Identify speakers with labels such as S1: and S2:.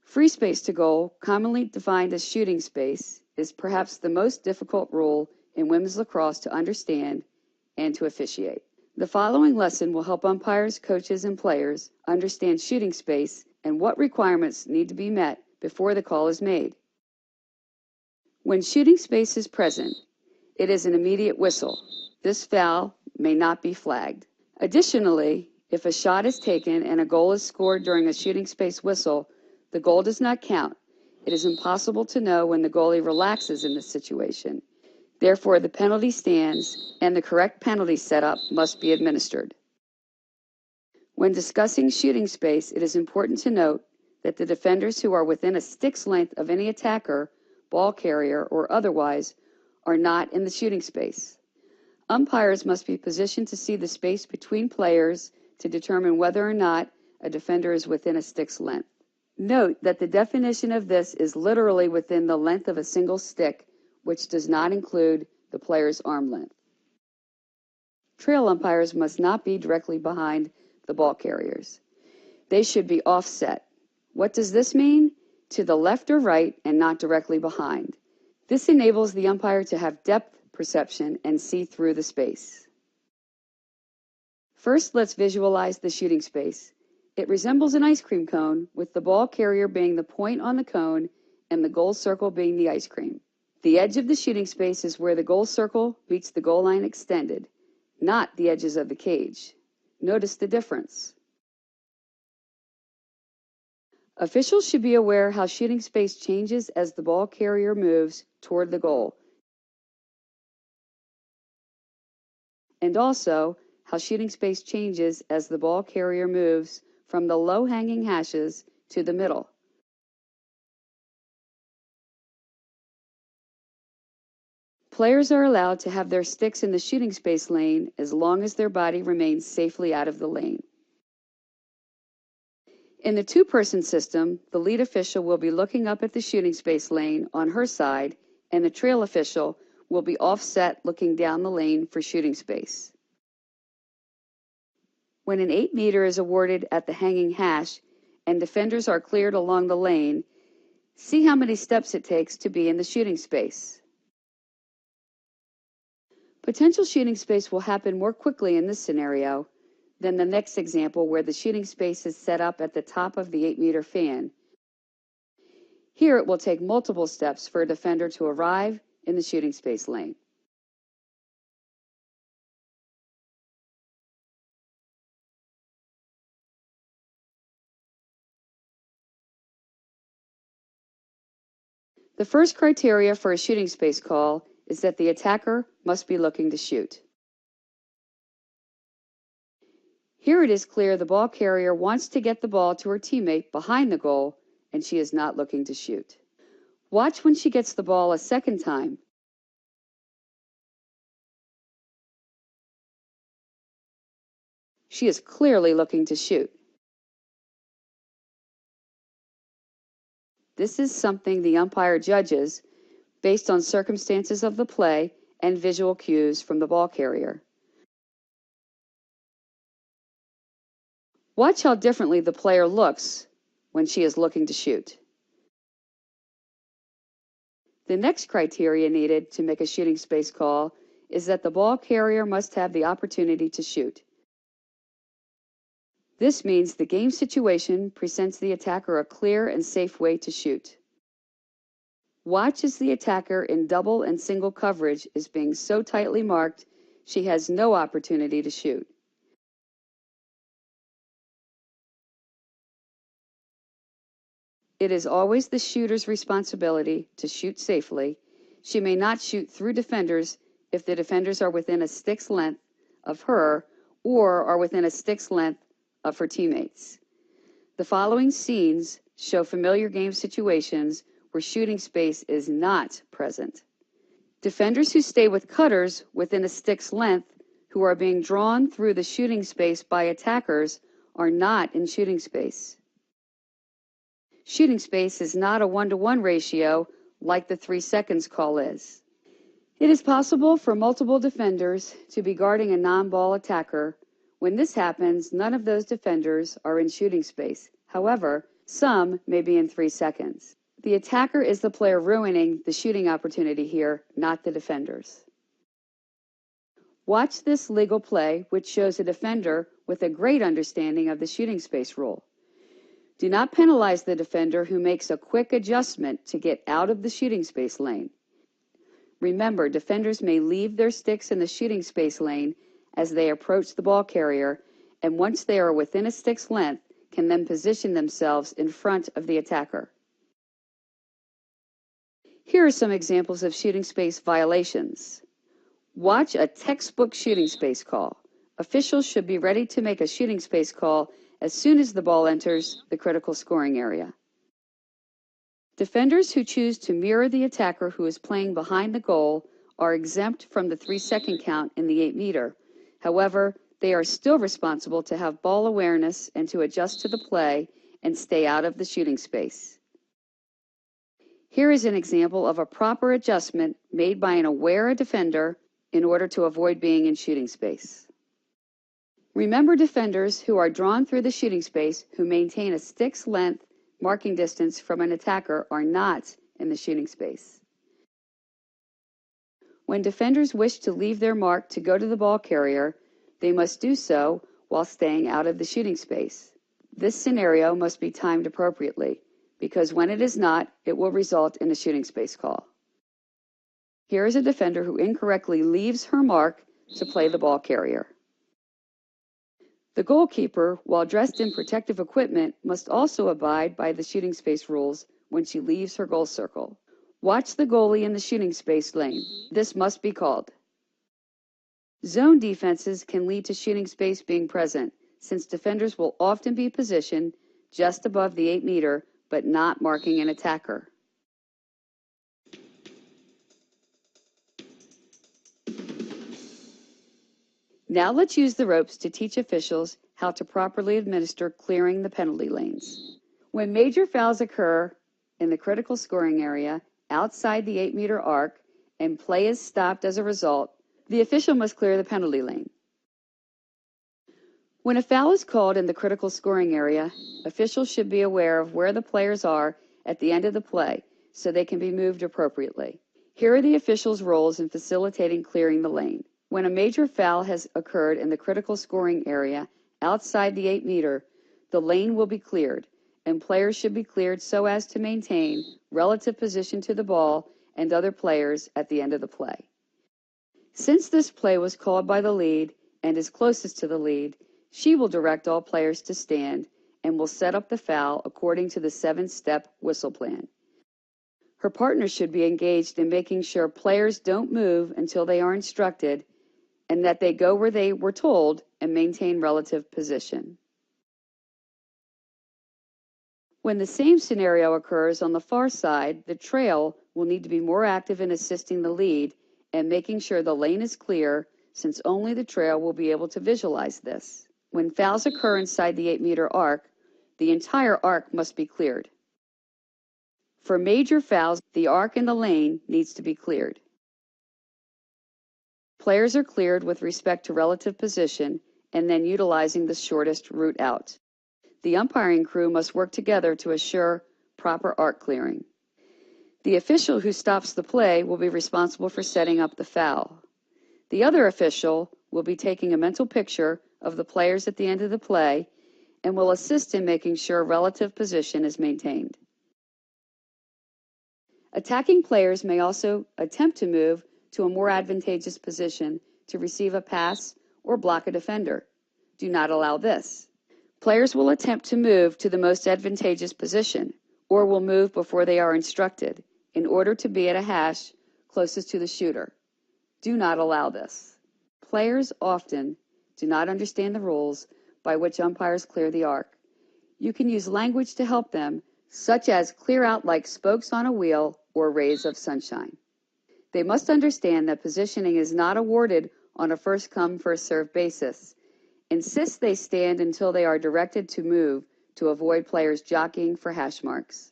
S1: Free space to goal, commonly defined as shooting space, is perhaps the most difficult rule in women's lacrosse to understand and to officiate. The following lesson will help umpires, coaches, and players understand shooting space and what requirements need to be met before the call is made. When shooting space is present, it is an immediate whistle. This foul may not be flagged. Additionally, if a shot is taken and a goal is scored during a shooting space whistle, the goal does not count. It is impossible to know when the goalie relaxes in this situation. Therefore, the penalty stands and the correct penalty setup must be administered. When discussing shooting space, it is important to note that the defenders who are within a stick's length of any attacker, ball carrier, or otherwise are not in the shooting space. Umpires must be positioned to see the space between players to determine whether or not a defender is within a stick's length. Note that the definition of this is literally within the length of a single stick, which does not include the player's arm length. Trail umpires must not be directly behind the ball carriers. They should be offset. What does this mean? To the left or right and not directly behind. This enables the umpire to have depth perception and see through the space. First, let's visualize the shooting space. It resembles an ice cream cone, with the ball carrier being the point on the cone and the goal circle being the ice cream. The edge of the shooting space is where the goal circle meets the goal line extended, not the edges of the cage. Notice the difference. Officials should be aware how shooting space changes as the ball carrier moves toward the goal, and also how shooting space changes as the ball carrier moves from the low-hanging hashes to the middle. Players are allowed to have their sticks in the shooting space lane as long as their body remains safely out of the lane. In the two-person system, the lead official will be looking up at the shooting space lane on her side, and the trail official will be offset looking down the lane for shooting space. When an 8-meter is awarded at the hanging hash and defenders are cleared along the lane, see how many steps it takes to be in the shooting space. Potential shooting space will happen more quickly in this scenario than the next example where the shooting space is set up at the top of the 8-meter fan. Here it will take multiple steps for a defender to arrive in the shooting space lane. The first criteria for a shooting space call is that the attacker must be looking to shoot. Here it is clear the ball carrier wants to get the ball to her teammate behind the goal, and she is not looking to shoot. Watch when she gets the ball a second time. She is clearly looking to shoot. This is something the umpire judges based on circumstances of the play and visual cues from the ball carrier. Watch how differently the player looks when she is looking to shoot. The next criteria needed to make a shooting space call is that the ball carrier must have the opportunity to shoot. This means the game situation presents the attacker a clear and safe way to shoot. Watch as the attacker in double and single coverage is being so tightly marked she has no opportunity to shoot. It is always the shooter's responsibility to shoot safely. She may not shoot through defenders if the defenders are within a stick's length of her or are within a stick's length of her teammates. The following scenes show familiar game situations where shooting space is not present. Defenders who stay with cutters within a stick's length who are being drawn through the shooting space by attackers are not in shooting space. Shooting space is not a 1-to-1 ratio like the 3 seconds call is. It is possible for multiple defenders to be guarding a non-ball attacker. When this happens, none of those defenders are in shooting space. However, Some may be in 3 seconds. The attacker is the player ruining the shooting opportunity here, not the defenders. Watch this legal play, which shows a defender with a great understanding of the shooting space rule. Do not penalize the defender who makes a quick adjustment to get out of the shooting space lane. Remember, defenders may leave their sticks in the shooting space lane as they approach the ball carrier, and once they are within a stick's length, can then position themselves in front of the attacker. Here are some examples of shooting space violations. Watch a textbook shooting space call. Officials should be ready to make a shooting space call as soon as the ball enters the critical scoring area. Defenders who choose to mirror the attacker who is playing behind the goal are exempt from the 3-second count in the 8-meter. However, they are still responsible to have ball awareness and to adjust to the play and stay out of the shooting space. Here is an example of a proper adjustment made by an aware defender in order to avoid being in shooting space. Remember, defenders who are drawn through the shooting space who maintain a stick's length marking distance from an attacker are not in the shooting space. When defenders wish to leave their mark to go to the ball carrier, they must do so while staying out of the shooting space. This scenario must be timed appropriately, because when it is not, it will result in a shooting space call. Here is a defender who incorrectly leaves her mark to play the ball carrier. The goalkeeper, while dressed in protective equipment, must also abide by the shooting space rules when she leaves her goal circle. Watch the goalie in the shooting space lane. This must be called. Zone defenses can lead to shooting space being present, since defenders will often be positioned just above the 8-meter, but not marking an attacker. Now let's use the ropes to teach officials how to properly administer clearing the penalty lanes. When major fouls occur in the critical scoring area outside the 8-meter arc and play is stopped as a result, the official must clear the penalty lane. When a foul is called in the critical scoring area, officials should be aware of where the players are at the end of the play so they can be moved appropriately. Here are the officials' roles in facilitating clearing the lane. When a major foul has occurred in the critical scoring area outside the 8-meter, the lane will be cleared, and players should be cleared so as to maintain relative position to the ball and other players at the end of the play. Since this play was called by the lead and is closest to the lead, she will direct all players to stand and will set up the foul according to the 7-step whistle plan. Her partner should be engaged in making sure players don't move until they are instructed and that they go where they were told and maintain relative position. When the same scenario occurs on the far side, the trail will need to be more active in assisting the lead and making sure the lane is clear, since only the trail will be able to visualize this. When fouls occur inside the 8-meter arc, the entire arc must be cleared. For major fouls, the arc in the lane needs to be cleared. Players are cleared with respect to relative position and then utilizing the shortest route out. The umpiring crew must work together to assure proper arc clearing. The official who stops the play will be responsible for setting up the foul. The other official will be taking a mental picture of the players at the end of the play and will assist in making sure relative position is maintained. Attacking players may also attempt to move to a more advantageous position to receive a pass or block a defender. Do not allow this. Players will attempt to move to the most advantageous position or will move before they are instructed in order to be at a hash closest to the shooter. Do not allow this. Players often do not understand the rules by which umpires clear the arc. You can use language to help them, such as clear out like spokes on a wheel or rays of sunshine. They must understand that positioning is not awarded on a first-come, first-served basis. Insist they stand until they are directed to move to avoid players jockeying for hash marks.